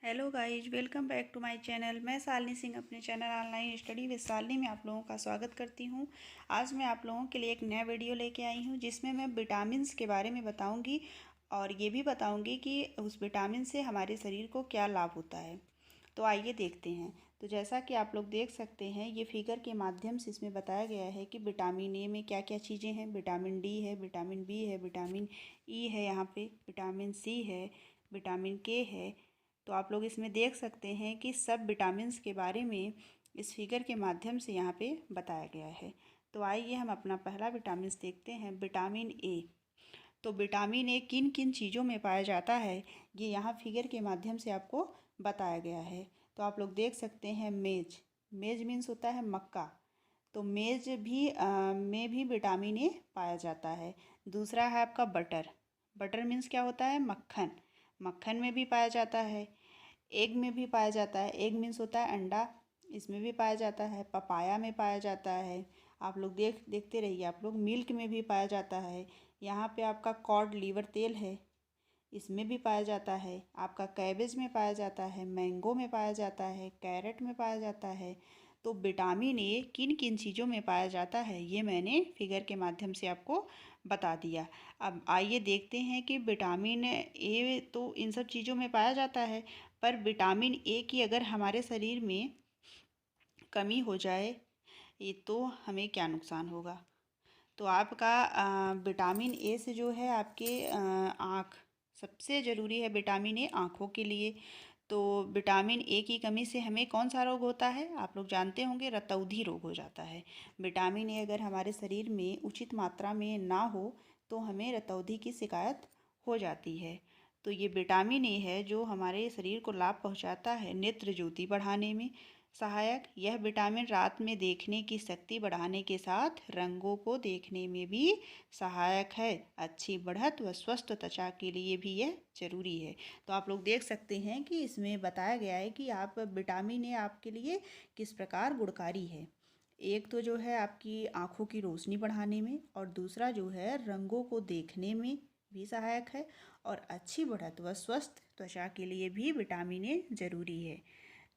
Hello guys, welcome back to my channel. मैं शालिनी सिंह अपने channel online study with Shalini में आप लोगों का स्वागत करती हूं। आज मैं आप लोगों के लिए एक नया वीडियो लेके आई हूं जिसमें मैं विटामिन्स के बारे में बताऊंगी और ये भी बताऊंगी कि उस विटामिन से हमारे शरीर को क्या लाभ होता है। तो आइए देखते हैं। तो जैसा कि आप लोग देख सकते हैं, ये फिगर के माध्यम से इसमें बताया गया है कि विटामिन ए में क्या क्या चीज़ें हैं। विटामिन डी है, विटामिन बी है, विटामिन ई है, यहाँ पे विटामिन सी है, विटामिन के है। तो आप लोग इसमें देख सकते हैं कि सब विटामिन्स के बारे में इस फिगर के माध्यम से यहाँ पे बताया गया है। तो आइए हम अपना पहला विटामिन्स देखते हैं, विटामिन ए। तो विटामिन ए किन किन चीज़ों में पाया जाता है, ये यहाँ फिगर के माध्यम से आपको बताया गया है। तो आप लोग देख सकते हैं मेज। मेज मीन्स होता है मक्का। तो मेज भी में भी विटामिन ए पाया जाता है। दूसरा है आपका बटर। बटर मीन्स क्या होता है? मक्खन। मक्खन में भी पाया जाता है। एग में भी पाया जाता है। एग मीन्स होता है अंडा, इसमें भी पाया जाता है। पपाया में पाया जाता है। आप लोग देखते रहिए। आप लोग मिल्क में भी पाया जाता है। यहाँ पे आपका कॉड लीवर तेल है, इसमें भी पाया जाता है। आपका कैबेज में पाया जाता है, मैंगो में पाया जाता है, कैरेट में पाया जाता है। तो विटामिन ए किन किन चीज़ों में पाया जाता है ये मैंने फिगर के माध्यम से आपको बता दिया। अब आइए देखते हैं कि विटामिन ए तो इन सब चीज़ों में पाया जाता है, पर विटामिन ए की अगर हमारे शरीर में कमी हो जाए ये तो हमें क्या नुकसान होगा। तो आपका विटामिन ए से जो है आपके आँख, सबसे ज़रूरी है विटामिन ए आँखों के लिए। तो विटामिन ए की कमी से हमें कौन सा रोग होता है? आप लोग जानते होंगे, रतौंधी रोग हो जाता है। विटामिन ए अगर हमारे शरीर में उचित मात्रा में ना हो तो हमें रतौंधी की शिकायत हो जाती है। तो ये विटामिन ए है जो हमारे शरीर को लाभ पहुंचाता है, नेत्र ज्योति बढ़ाने में सहायक। यह विटामिन रात में देखने की शक्ति बढ़ाने के साथ रंगों को देखने में भी सहायक है। अच्छी बढ़त व स्वस्थ त्वचा के लिए भी यह जरूरी है। तो आप लोग देख सकते हैं कि इसमें बताया गया है कि आप विटामिन ए आपके लिए किस प्रकार गुणकारी है। एक तो जो है आपकी आँखों की रोशनी बढ़ाने में, और दूसरा जो है रंगों को देखने में भी सहायक है, और अच्छी बढ़त व स्वस्थ त्वचा के लिए भी विटामिन ए जरूरी है।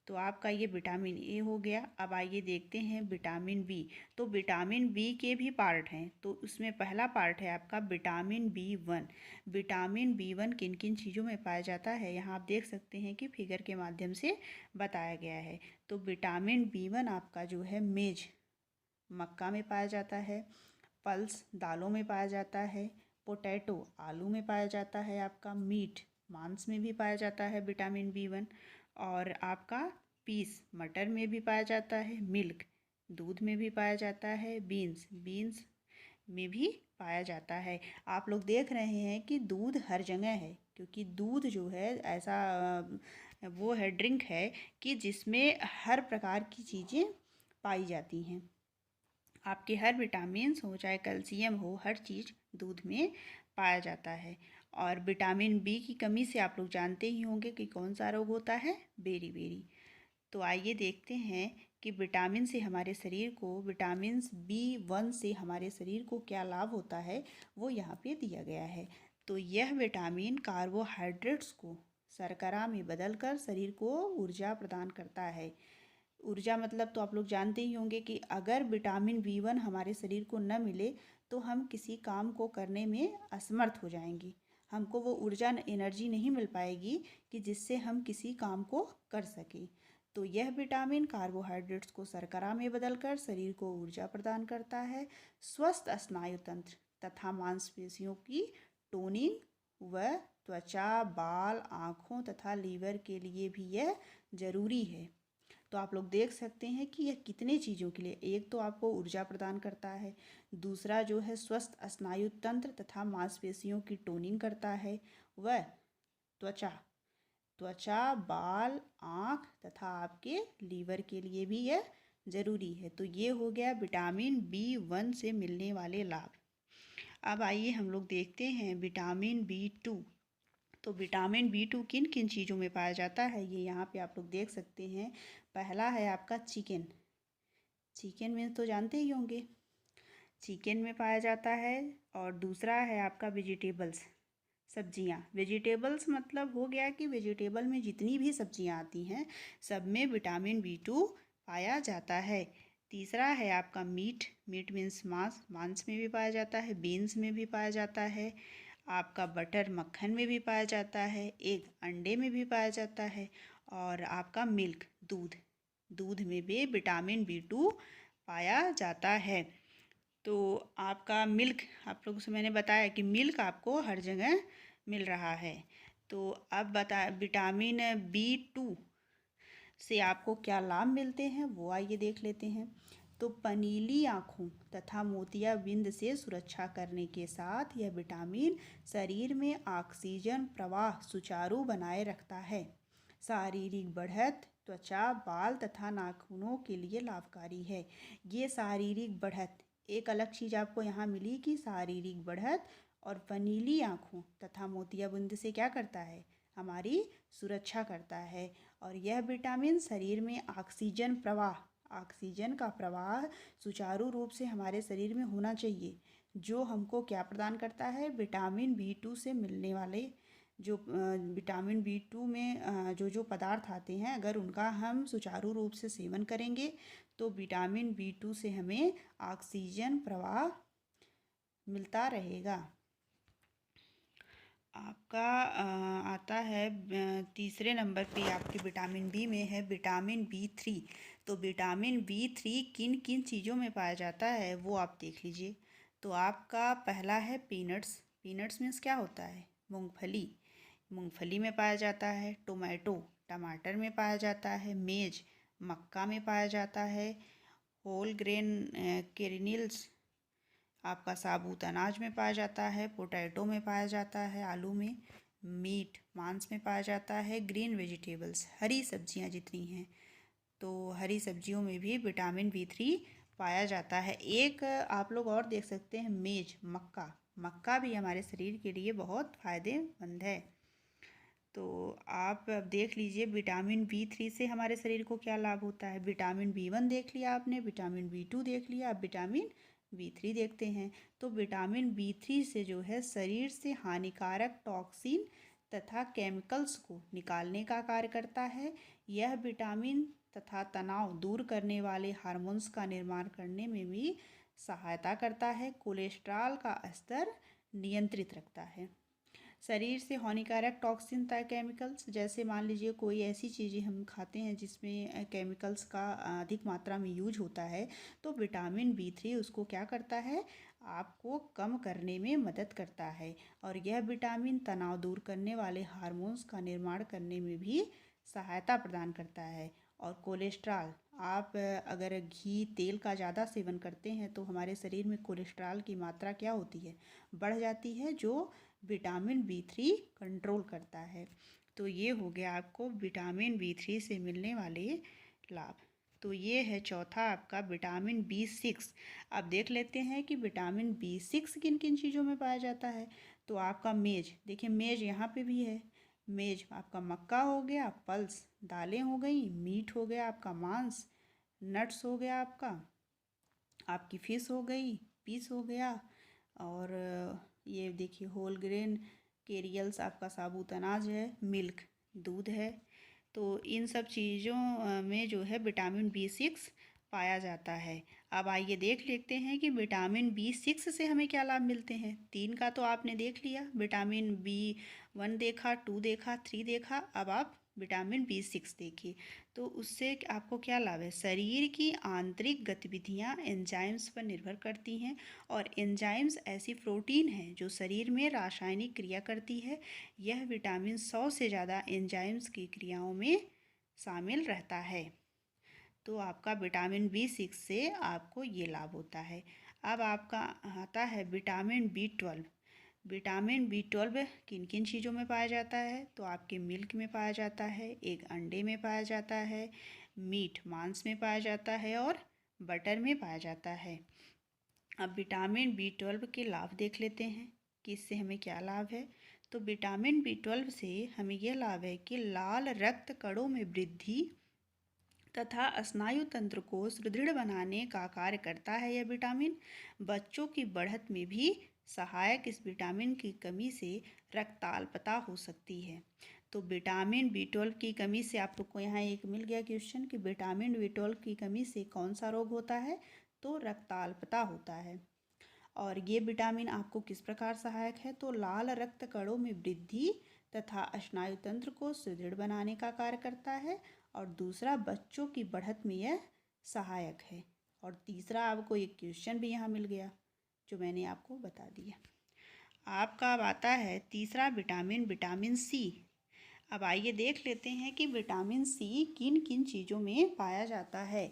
तो आपका ये विटामिन ए हो गया। अब आइए देखते हैं विटामिन बी। तो विटामिन बी के भी पार्ट हैं। तो उसमें पहला पार्ट है आपका vitamin B one. Vitamin B one किन किन चीज़ों में पाया जाता है यहाँ आप देख सकते हैं कि फिगर के माध्यम से बताया गया है। तो विटामिन बी वन आपका जो है मेज, मक्का में पाया जाता है। पल्स, दालों में पाया जाता है। पोटैटो, आलू में पाया जाता है। आपका मीट, मांस में भी पाया जाता है विटामिन बी वन। और आपका पीस, मटर में भी पाया जाता है। मिल्क, दूध में भी पाया जाता है। बीन्स, बीन्स में भी पाया जाता है। आप लोग देख रहे हैं कि दूध हर जगह है, क्योंकि दूध जो है ऐसा वो है, ड्रिंक है कि जिसमें हर प्रकार की चीज़ें पाई जाती हैं। आपके हर विटामिन्स हो, चाहे कैल्शियम हो, हर चीज़ दूध में पाया जाता है। और विटामिन बी की कमी से आप लोग जानते ही होंगे कि कौन सा रोग होता है? Beriberi. तो आइए देखते हैं कि विटामिन से हमारे शरीर को, विटामिन बी वन से हमारे शरीर को क्या लाभ होता है वो यहाँ पे दिया गया है। तो यह विटामिन कार्बोहाइड्रेट्स को शर्करा में बदलकर शरीर को ऊर्जा प्रदान करता है। ऊर्जा मतलब तो आप लोग जानते ही होंगे कि अगर विटामिन बी वन हमारे शरीर को न मिले तो हम किसी काम को करने में असमर्थ हो जाएंगे। हमको वो ऊर्जा, एनर्जी नहीं मिल पाएगी कि जिससे हम किसी काम को कर सकें। तो यह विटामिन कार्बोहाइड्रेट्स को शर्करा में बदलकर शरीर को ऊर्जा प्रदान करता है। स्वस्थ स्नायु तंत्र तथा मांसपेशियों की टोनिंग व त्वचा, बाल, आँखों तथा लीवर के लिए भी यह जरूरी है। तो आप लोग देख सकते हैं कि यह कितने चीज़ों के लिए, एक तो आपको ऊर्जा प्रदान करता है, दूसरा जो है स्वस्थ स्नायु तंत्र तथा मांसपेशियों की टोनिंग करता है, वह त्वचा, बाल, आँख तथा आपके लीवर के लिए भी यह ज़रूरी है। तो ये हो गया विटामिन बी वन से मिलने वाले लाभ। अब आइए हम लोग देखते हैं विटामिन बी टू। तो विटामिन बी टू किन किन चीज़ों में पाया जाता है ये यहाँ पे आप लोग देख सकते हैं। पहला है आपका चिकन। चिकन में तो जानते ही होंगे, चिकन में पाया जाता है। और दूसरा है आपका वेजिटेबल्स, सब्जियां। वेजिटेबल्स मतलब हो गया कि वेजिटेबल में जितनी भी सब्जियां आती हैं सब में विटामिन B2 पाया जाता है। तीसरा है आपका मीट। मीट मीन्स मांस। मांस में भी पाया जाता है, बीन्स में भी पाया जाता है, आपका बटर मक्खन में भी पाया जाता है, एग अंडे में भी पाया जाता है, और आपका मिल्क दूध। दूध में भी विटामिन B2 पाया जाता है। तो आपका मिल्क, आप लोगों से मैंने बताया कि मिल्क आपको हर जगह मिल रहा है। तो अब बता विटामिन B2 से आपको क्या लाभ मिलते हैं वो आइए देख लेते हैं। तो पनीली आँखों तथा मोतियाबिंद से सुरक्षा करने के साथ यह विटामिन शरीर में ऑक्सीजन प्रवाह सुचारू बनाए रखता है। शारीरिक बढ़त त्वचा, बाल तथा नाखूनों के लिए लाभकारी है। ये शारीरिक बढ़त, एक अलग चीज़ आपको यहाँ मिली कि शारीरिक बढ़त और पनीली आँखों तथा मोतियाबिंद से क्या करता है, हमारी सुरक्षा करता है। और यह विटामिन शरीर में ऑक्सीजन प्रवाह, ऑक्सीजन का प्रवाह सुचारू रूप से हमारे शरीर में होना चाहिए, जो हमको क्या प्रदान करता है, विटामिन B2 से मिलने वाले जो विटामिन B2 में जो पदार्थ आते हैं, अगर उनका हम सुचारू रूप से सेवन करेंगे तो विटामिन B2 से हमें ऑक्सीजन प्रवाह मिलता रहेगा। आपका आता है तीसरे नंबर पे आपके विटामिन बी में है विटामिन B3। तो विटामिन B3 किन किन चीज़ों में पाया जाता है वो आप देख लीजिए। तो आपका पहला है पीनट्स। पीनट्स मीन्स क्या होता है, मूंगफली। मूंगफली में पाया जाता है। टोमेटो, टमाटर में पाया जाता है। मेज, मक्का में पाया जाता है। होल ग्रेन केरनिल्स आपका साबुत अनाज में पाया जाता है। पोटैटो में पाया जाता है, आलू में। मीट, मांस में पाया जाता है। ग्रीन वेजिटेबल्स, हरी सब्जियां जितनी हैं, तो हरी सब्जियों में भी विटामिन B3 पाया जाता है। एक आप लोग और देख सकते हैं, मेज, मक्का। मक्का भी हमारे शरीर के लिए बहुत फ़ायदेमंद है। तो आप अब देख लीजिए विटामिन B3 से हमारे शरीर को क्या लाभ होता है। विटामिन B1 देख लिया आपने, विटामिन B2 देख लिया, अब विटामिन B3 देखते हैं। तो विटामिन B3 से जो है शरीर से हानिकारक टॉक्सिन तथा केमिकल्स को निकालने का कार्य करता है। यह विटामिन तथा तनाव दूर करने वाले हार्मोन्स का निर्माण करने में भी सहायता करता है। कोलेस्ट्रॉल का स्तर नियंत्रित रखता है। शरीर से हानिकारक टॉक्सिन तथा केमिकल्स, जैसे मान लीजिए कोई ऐसी चीज़ें हम खाते हैं जिसमें केमिकल्स का अधिक मात्रा में यूज होता है, तो विटामिन B3 उसको क्या करता है, आपको कम करने में मदद करता है। और यह विटामिन तनाव दूर करने वाले हार्मोन्स का निर्माण करने में भी सहायता प्रदान करता है। और कोलेस्ट्रॉल, आप अगर घी तेल का ज़्यादा सेवन करते हैं तो हमारे शरीर में कोलेस्ट्रॉल की मात्रा क्या होती है, बढ़ जाती है, जो विटामिन B3 कंट्रोल करता है। तो ये हो गया आपको विटामिन B3 से मिलने वाले लाभ। तो ये है चौथा आपका विटामिन B6। अब देख लेते हैं कि विटामिन B6 किन किन चीज़ों में पाया जाता है। तो आपका मेज, देखिए मेज यहाँ पे भी है। मेज आपका मक्का हो गया, पल्स दालें हो गई, मीट हो गया आपका मांस, नट्स हो गया आपकी फिश हो गई, पीस हो गया, और ये देखिए होल ग्रेन केरियल्स आपका साबुत अनाज है, मिल्क दूध है। तो इन सब चीज़ों में जो है विटामिन B6 पाया जाता है। अब आइए देख लेते हैं कि विटामिन B6 से हमें क्या लाभ मिलते हैं। 3 का तो आपने देख लिया, विटामिन B1 देखा, 2 देखा, 3 देखा, अब आप विटामिन B6 देखिए। तो उससे आपको क्या लाभ है, शरीर की आंतरिक गतिविधियाँ एंजाइम्स पर निर्भर करती हैं, और एंजाइम्स ऐसी प्रोटीन हैं जो शरीर में रासायनिक क्रिया करती है। यह विटामिन 100 से ज़्यादा एंजाइम्स की क्रियाओं में शामिल रहता है। तो आपका विटामिन B6 से आपको ये लाभ होता है। अब आपका आता है विटामिन B12। विटामिन B12 किन किन चीज़ों में पाया जाता है। तो आपके मिल्क में पाया जाता है, एक अंडे में पाया जाता है, मीट मांस में पाया जाता है, और बटर में पाया जाता है। अब विटामिन B12 के लाभ देख लेते हैं कि इससे हमें क्या लाभ है। तो विटामिन B12 से हमें यह लाभ है कि लाल रक्त कणों में वृद्धि तथा स्नायु तंत्र को सुदृढ़ बनाने का कार्य करता है। यह विटामिन बच्चों की बढ़त में भी सहायक इस विटामिन की कमी से रक्ताल्पता हो सकती है। तो विटामिन B12 की कमी से आप लोग को यहाँ एक मिल गया क्वेश्चन कि विटामिन B12 की कमी से कौन सा रोग होता है, तो रक्ताल्पता होता है। और ये विटामिन आपको किस प्रकार सहायक है, तो लाल रक्त कणों में वृद्धि तथा स्नायु तंत्र को सुदृढ़ बनाने का कार्य करता है। और दूसरा, बच्चों की बढ़त में यह सहायक है। और तीसरा, आपको एक क्वेश्चन भी यहाँ मिल गया जो मैंने आपको बता दिया। आपका अब आता है तीसरा विटामिन, विटामिन सी। अब आइए देख लेते हैं कि विटामिन सी किन किन चीज़ों में पाया जाता है।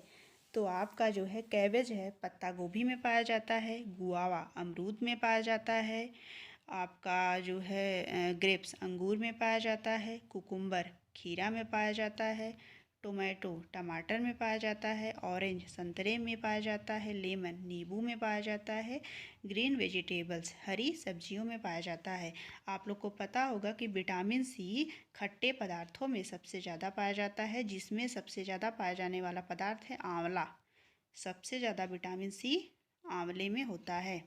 तो आपका जो है कैबेज है, पत्ता गोभी में पाया जाता है। गुआवा अमरूद में पाया जाता है। आपका जो है ग्रेप्स अंगूर में पाया जाता है। कुकुम्बर खीरा में पाया जाता है। टोमेटो टमाटर में पाया जाता है। ऑरेंज संतरे में पाया जाता है। लेमन नींबू में पाया जाता है। ग्रीन वेजिटेबल्स हरी सब्जियों में पाया जाता है। आप लोग को पता होगा कि विटामिन सी खट्टे पदार्थों में सबसे ज़्यादा पाया जाता है, जिसमें सबसे ज़्यादा पाया जाने वाला पदार्थ है आंवला। सबसे ज़्यादा विटामिन सी आंवले में होता है।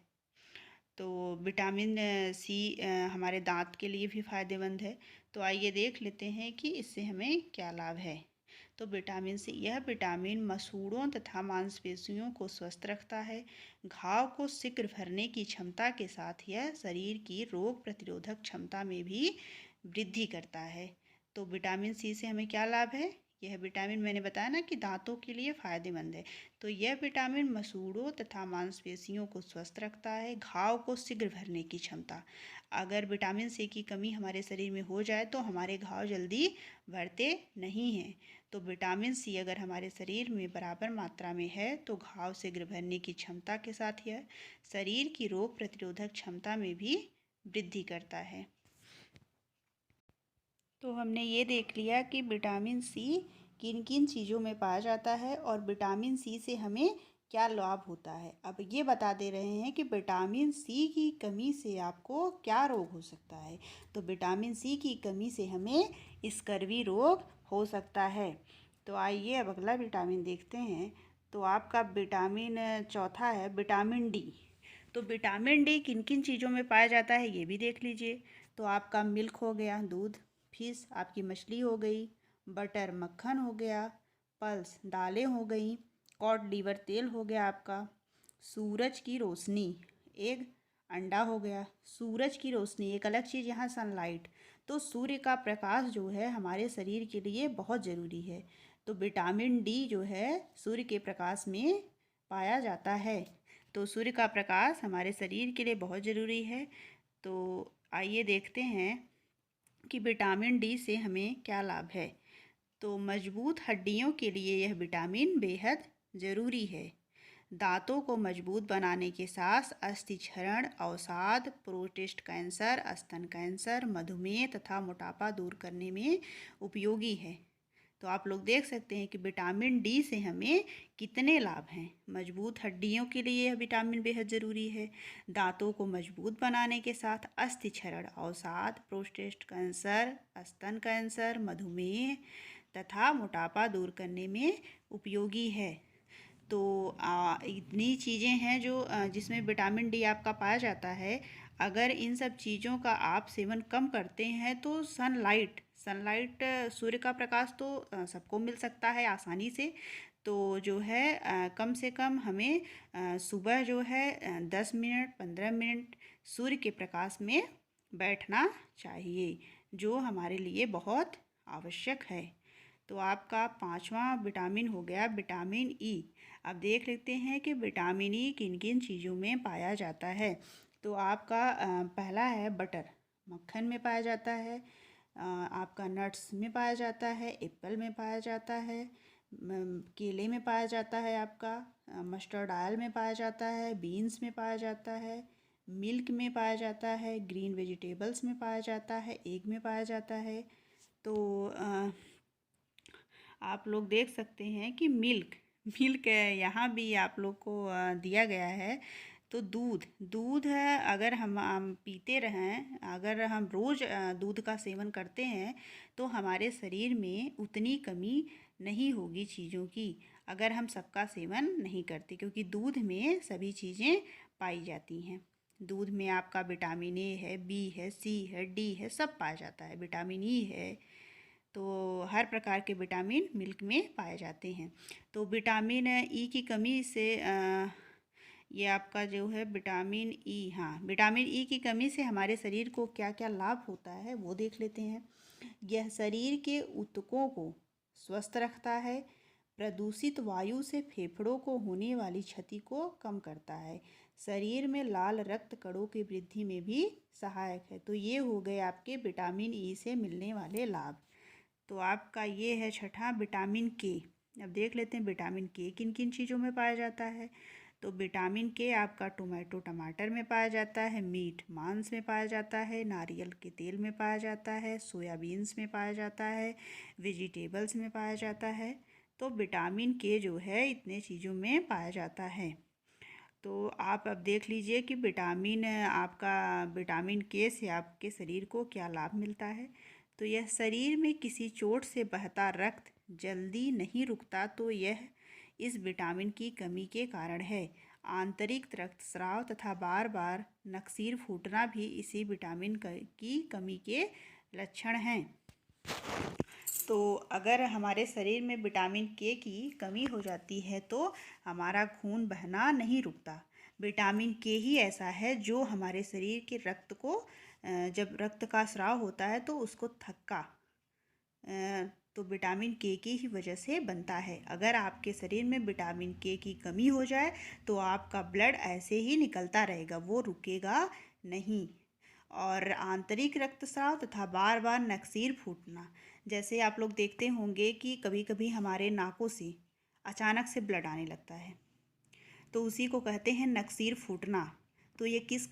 तो विटामिन सी हमारे दांत के लिए भी फायदेमंद है। तो आइए देख लेते हैं कि इससे हमें क्या लाभ है। तो विटामिन सी, यह विटामिन मसूड़ों तथा मांसपेशियों को स्वस्थ रखता है। घाव को शीघ्र भरने की क्षमता के साथ यह शरीर की रोग प्रतिरोधक क्षमता में भी वृद्धि करता है। तो विटामिन सी से हमें क्या लाभ है, यह विटामिन मैंने बताया ना कि दांतों के लिए फायदेमंद है। तो यह विटामिन मसूड़ों तथा मांसपेशियों को स्वस्थ रखता है। घाव को शीघ्र भरने की क्षमता, अगर विटामिन सी की कमी हमारे शरीर में हो जाए तो हमारे घाव जल्दी भरते नहीं हैं। तो विटामिन सी अगर हमारे शरीर में बराबर मात्रा में है तो घाव शीघ्र भरने की क्षमता के साथ यह शरीर की रोग प्रतिरोधक क्षमता में भी वृद्धि करता है। तो हमने ये देख लिया कि विटामिन सी किन किन चीज़ों में पाया जाता है और विटामिन सी से हमें क्या लाभ होता है। अब ये बता दे रहे हैं कि विटामिन सी की कमी से आपको क्या रोग हो सकता है। तो विटामिन सी की कमी से हमें स्कर्वी रोग हो सकता है। तो आइए अब अगला विटामिन देखते हैं। तो आपका विटामिन चौथा है विटामिन डी। तो विटामिन डी किन किन चीज़ों में पाया जाता है ये भी देख लीजिए। तो आपका मिल्क हो गया, दूध, फिश आपकी मछली हो गई, बटर मक्खन हो गया, पल्स दालें हो गई, कॉड लीवर तेल हो गया आपका, सूरज की रोशनी, एग अंडा हो गया। सूरज की रोशनी एक अलग चीज़, यहाँ सनलाइट। तो सूर्य का प्रकाश जो है हमारे शरीर के लिए बहुत ज़रूरी है। तो विटामिन डी जो है सूर्य के प्रकाश में पाया जाता है। तो सूर्य का प्रकाश हमारे शरीर के लिए बहुत ज़रूरी है। तो आइए देखते हैं कि विटामिन डी से हमें क्या लाभ है। तो मजबूत हड्डियों के लिए यह विटामिन बेहद ज़रूरी है। दांतों को मजबूत बनाने के साथ अस्थि क्षरण, अवसाद, प्रोस्टेट कैंसर, स्तन कैंसर, मधुमेह तथा मोटापा दूर करने में उपयोगी है। तो आप लोग देख सकते हैं कि विटामिन डी से हमें कितने लाभ हैं। मजबूत हड्डियों के लिए यह विटामिन बेहद ज़रूरी है। दांतों को मजबूत बनाने के साथ अस्थि क्षरण, अवसाद, प्रोस्टेट कैंसर, स्तन कैंसर, मधुमेह तथा मोटापा दूर करने में उपयोगी है। तो इतनी चीज़ें हैं जो जिसमें विटामिन डी आपका पाया जाता है। अगर इन सब चीज़ों का आप सेवन कम करते हैं तो सनलाइट सूर्य का प्रकाश तो सबको मिल सकता है आसानी से। तो जो है कम से कम हमें सुबह जो है 10 मिनट 15 मिनट सूर्य के प्रकाश में बैठना चाहिए, जो हमारे लिए बहुत आवश्यक है। तो आपका पांचवा विटामिन हो गया विटामिन ई। अब देख लेते हैं कि विटामिन ई किन किन चीज़ों में पाया जाता है। तो आपका पहला है बटर, मक्खन में पाया जाता है। आपका नट्स में पाया जाता है, एप्पल में पाया जाता है, केले में पाया जाता है, आपका मस्टर्ड ऑयल में पाया जाता है, बीन्स में पाया जाता है, मिल्क में पाया जाता है, ग्रीन वेजिटेबल्स में पाया जाता है, एग में पाया जाता है। तो आप लोग देख सकते हैं कि मिल्क यहाँ भी आप लोग को दिया गया है। तो दूध है, अगर हम पीते रहें, अगर हम रोज़ दूध का सेवन करते हैं तो हमारे शरीर में उतनी कमी नहीं होगी चीज़ों की, अगर हम सबका सेवन नहीं करते, क्योंकि दूध में सभी चीज़ें पाई जाती हैं। दूध में आपका विटामिन ए है, बी है, सी है, डी है, सब पाया जाता है। विटामिन ई है। तो हर प्रकार के विटामिन मिल्क में पाए जाते हैं। तो विटामिन ई की कमी से ये आपका जो है विटामिन ई, हाँ, विटामिन ई की कमी से हमारे शरीर को क्या क्या लाभ होता है वो देख लेते हैं। यह शरीर के ऊतकों को स्वस्थ रखता है। प्रदूषित वायु से फेफड़ों को होने वाली क्षति को कम करता है। शरीर में लाल रक्त कणों की वृद्धि में भी सहायक है। तो ये हो गए आपके विटामिन ई से मिलने वाले लाभ। तो आपका ये है छठा विटामिन के। अब देख लेते हैं विटामिन के किन किन चीज़ों में पाया जाता है। तो विटामिन के आपका टोमेटो टमाटर में पाया जाता है, मीट मांस में पाया जाता है, नारियल के तेल में पाया जाता है, सोयाबीन्स में पाया जाता है, वेजिटेबल्स में पाया जाता है। तो विटामिन के जो है इतने चीज़ों में पाया जाता है। तो आप अब देख लीजिए कि विटामिन के से आपके शरीर को क्या लाभ मिलता है। तो यह शरीर में किसी चोट से बहता रक्त जल्दी नहीं रुकता, तो यह इस विटामिन की कमी के कारण है। आंतरिक रक्तस्राव तथा बार बार नक्सीर फूटना भी इसी विटामिन की कमी के लक्षण हैं। तो अगर हमारे शरीर में विटामिन के की कमी हो जाती है तो हमारा खून बहना नहीं रुकता। विटामिन के ही ऐसा है जो हमारे शरीर के रक्त को जब रक्त का स्राव होता है तो उसको थक्का तो विटामिन के की ही वजह से बनता है। अगर आपके शरीर में विटामिन के की कमी हो जाए तो आपका ब्लड ऐसे ही निकलता रहेगा, वो रुकेगा नहीं। और आंतरिक रक्तस्राव तथा बार बार नक्सीर फूटना, जैसे आप लोग देखते होंगे कि कभी कभी हमारे नाकों से अचानक से ब्लड आने लगता है, तो उसी को कहते हैं नक्सीर फूटना। तो ये किस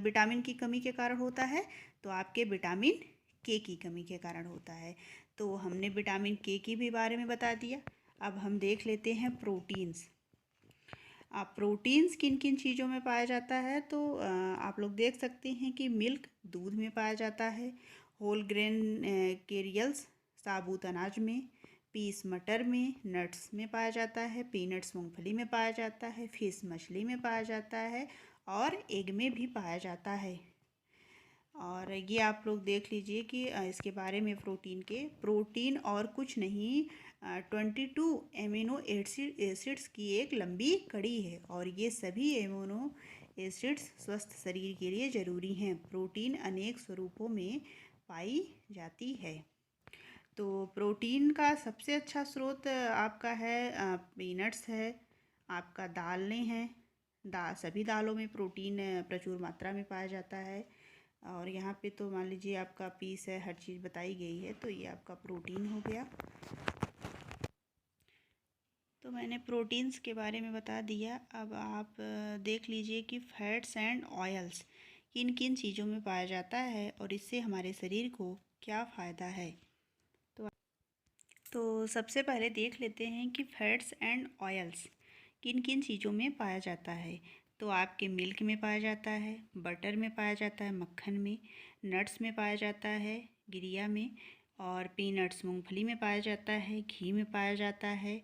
विटामिन की कमी के कारण होता है। तो आपके विटामिन के की कमी के कारण होता है। तो हमने विटामिन के की भी बारे में बता दिया। अब हम देख लेते हैं प्रोटीन्स। प्रोटीन्स किन किन चीज़ों में पाया जाता है। तो आप लोग देख सकते हैं कि मिल्क दूध में पाया जाता है, होल ग्रेन केरियल्स साबुत अनाज में, पीस मटर में, नट्स में पाया जाता है, पीनट्स मूंगफली में पाया जाता है, फिश मछली में पाया जाता है और एग में भी पाया जाता है। और ये आप लोग देख लीजिए कि इसके बारे में प्रोटीन और कुछ नहीं 22 एमिनो एसिड्स की एक लंबी कड़ी है और ये सभी एमिनो एसिड्स स्वस्थ शरीर के लिए ज़रूरी हैं। प्रोटीन अनेक स्वरूपों में पाई जाती है। तो प्रोटीन का सबसे अच्छा स्रोत आपका है पीनट्स है, आपका दालें हैं। सभी दालों में प्रोटीन प्रचुर मात्रा में पाया जाता है। और यहाँ पे तो मान लीजिए आपका पीस है, हर चीज़ बताई गई है, तो ये आपका प्रोटीन हो गया। तो मैंने प्रोटीन्स के बारे में बता दिया। अब आप देख लीजिए कि फैट्स एंड ऑयल्स किन किन चीज़ों में पाया जाता है और इससे हमारे शरीर को क्या फ़ायदा है। तो सबसे पहले देख लेते हैं कि फैट्स एंड ऑयल्स किन किन चीज़ों में पाया जाता है। तो आपके मिल्क में पाया जाता है, बटर में पाया जाता है, मक्खन में, नट्स में पाया जाता है, गिरिया में, और पीनट्स मूंगफली में पाया जाता है, घी में पाया जाता है,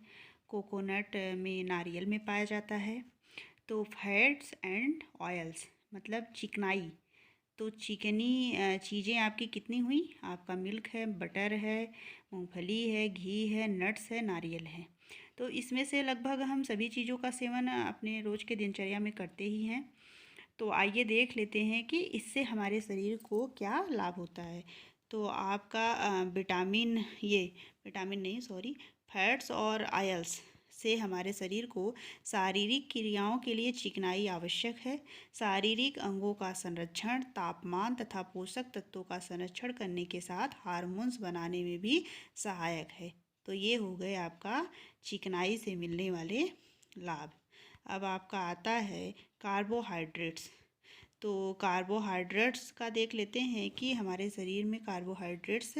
कोकोनट में, नारियल में पाया जाता है। तो फैट्स एंड ऑयल्स मतलब चिकनाई। तो चिकनी चीज़ें आपकी कितनी हुई। आपका मिल्क है, बटर है, मूंगफली है, घी है, नट्स है, नारियल है। तो इसमें से लगभग हम सभी चीज़ों का सेवन अपने रोज़ के दिनचर्या में करते ही हैं। तो आइए देख लेते हैं कि इससे हमारे शरीर को क्या लाभ होता है। तो आपका विटामिन नहीं, सॉरी, फैट्स और आयल्स से हमारे शरीर को शारीरिक क्रियाओं के लिए चिकनाई आवश्यक है। शारीरिक अंगों का संरक्षण, तापमान तथा पोषक तत्वों का संरक्षण करने के साथ हार्मोन्स बनाने में भी सहायक है। तो ये हो गए आपका चिकनाई से मिलने वाले लाभ। अब आपका आता है कार्बोहाइड्रेट्स। तो कार्बोहाइड्रेट्स का देख लेते हैं कि हमारे शरीर में कार्बोहाइड्रेट्स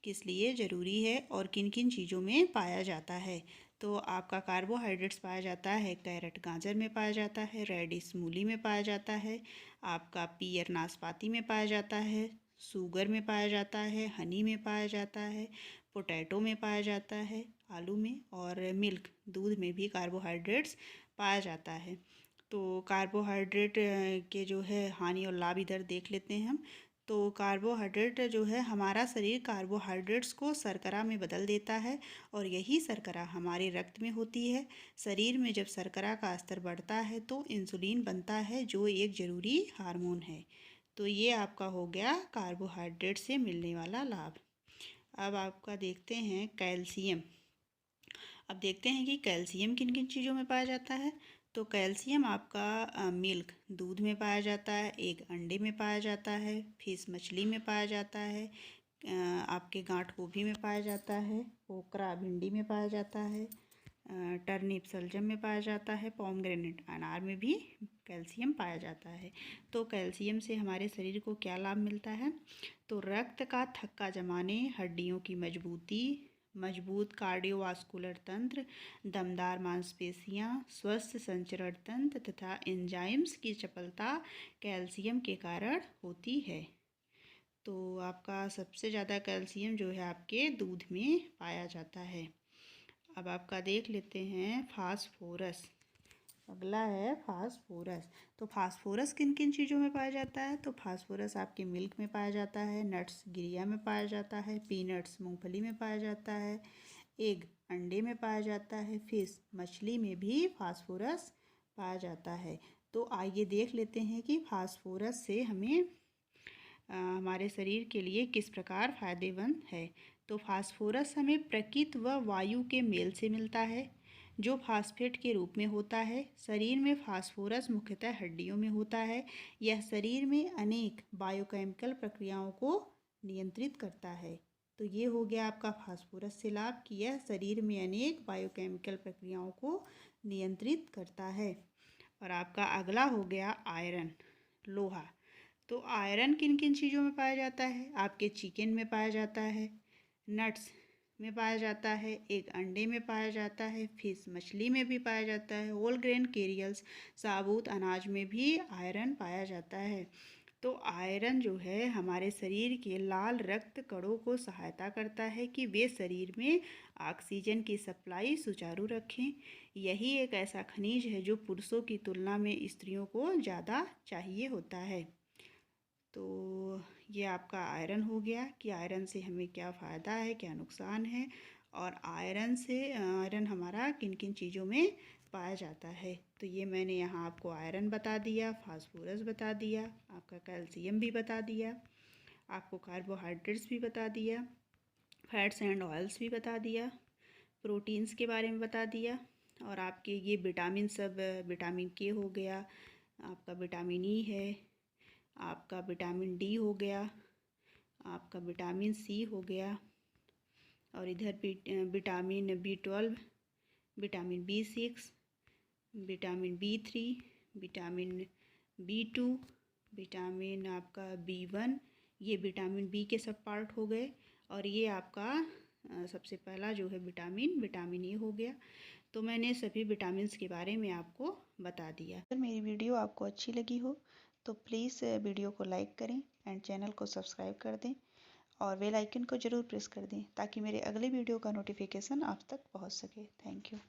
किस लिए ज़रूरी है और किन किन चीज़ों में पाया जाता है। तो आपका कार्बोहाइड्रेट्स पाया जाता है कैरेट गाजर में पाया जाता है, रेडिश मूली में पाया जाता है, आपका पियर नाशपाती में पाया जाता है, शुगर में पाया जाता है, हनी में पाया जाता है, पोटैटो में पाया जाता है, आलू में, और मिल्क दूध में भी कार्बोहाइड्रेट्स पाया जाता है। तो कार्बोहाइड्रेट के जो है हानि और लाभ इधर देख लेते हैं हम। तो कार्बोहाइड्रेट जो है, हमारा शरीर कार्बोहाइड्रेट्स को शर्करा में बदल देता है और यही शर्करा हमारे रक्त में होती है। शरीर में जब शर्करा का स्तर बढ़ता है तो इंसुलिन बनता है, जो एक ज़रूरी हार्मोन है। तो ये आपका हो गया कार्बोहाइड्रेट से मिलने वाला लाभ। अब आपका देखते हैं कैल्शियम। अब देखते हैं कि कैल्शियम किन किन चीज़ों में पाया जाता है। तो कैल्शियम आपका मिल्क दूध में पाया जाता है, एक अंडे में पाया जाता है, फिश मछली में पाया जाता है, आपके गांठ गोभी में पाया जाता है, ओकरा भिंडी में पाया जाता है, टर्निप सलजम में पाया जाता है, पोमग्रेनेट अनार में भी कैल्शियम पाया जाता है। तो कैल्शियम से हमारे शरीर को क्या लाभ मिलता है। तो रक्त का थक्का जमाने, हड्डियों की मजबूत कार्डियोवास्कुलर तंत्र, दमदार मांसपेशियां, स्वस्थ संचरण तंत्र तथा एंजाइम्स की चपलता कैल्शियम के कारण होती है। तो आपका सबसे ज़्यादा कैल्शियम जो है आपके दूध में पाया जाता है। अब आपका देख लेते हैं फास्फोरस। अगला है फास्फोरस। तो फास्फोरस किन किन चीज़ों में पाया जाता है। तो फास्फोरस आपके मिल्क में पाया जाता है, नट्स गिरिया में पाया जाता है, पीनट्स मूंगफली में पाया जाता है, एग अंडे में पाया जाता है, फिश मछली में भी फास्फोरस पाया जाता है। तो आइए देख लेते हैं कि फास्फोरस से हमें हमारे शरीर के लिए किस प्रकार फ़ायदेमंद है। तो फास्फोरस हमें प्रकृति व वायु के मेल से मिलता है, जो फास्फेट के रूप में होता है। शरीर में फास्फोरस मुख्यतः हड्डियों में होता है। यह शरीर में अनेक बायोकेमिकल प्रक्रियाओं को नियंत्रित करता है। तो ये हो गया आपका फास्फोरस से लाभ कि यह शरीर में अनेक बायोकेमिकल प्रक्रियाओं को नियंत्रित करता है। और आपका अगला हो गया आयरन, लोहा। तो आयरन किन किन चीज़ों में पाया जाता है। आपके चिकन में पाया जाता है, नट्स में पाया जाता है, एक अंडे में पाया जाता है, फिश मछली में भी पाया जाता है, होल ग्रेन केरियल्स साबुत अनाज में भी आयरन पाया जाता है। तो आयरन जो है हमारे शरीर के लाल रक्त कणों को सहायता करता है कि वे शरीर में ऑक्सीजन की सप्लाई सुचारू रखें। यही एक ऐसा खनिज है जो पुरुषों की तुलना में स्त्रियों को ज़्यादा चाहिए होता है। तो ये आपका आयरन हो गया कि आयरन से हमें क्या फ़ायदा है, क्या नुकसान है, और आयरन हमारा किन किन चीज़ों में पाया जाता है। तो ये मैंने यहाँ आपको आयरन बता दिया, फास्फोरस बता दिया, आपका कैल्शियम भी बता दिया, आपको कार्बोहाइड्रेट्स भी बता दिया, फैट्स एंड ऑयल्स भी बता दिया, प्रोटीन्स के बारे में बता दिया, और आपके ये विटामिन सब, विटामिन के हो गया, आपका विटामिन ई है, आपका विटामिन डी हो गया, आपका विटामिन सी हो गया, और इधर vitamin B12, vitamin B6, vitamin B3, vitamin B2, vitamin आपका B1, ये विटामिन बी के सब पार्ट हो गए। और ये आपका सबसे पहला जो है विटामिन ए हो गया। तो मैंने सभी विटामिन्स के बारे में आपको बता दिया। अगर मेरी वीडियो आपको अच्छी लगी हो तो प्लीज़ वीडियो को लाइक करें एंड चैनल को सब्सक्राइब कर दें और बेल आइकन को ज़रूर प्रेस कर दें ताकि मेरे अगले वीडियो का नोटिफिकेशन आप तक पहुंच सके। Thank you.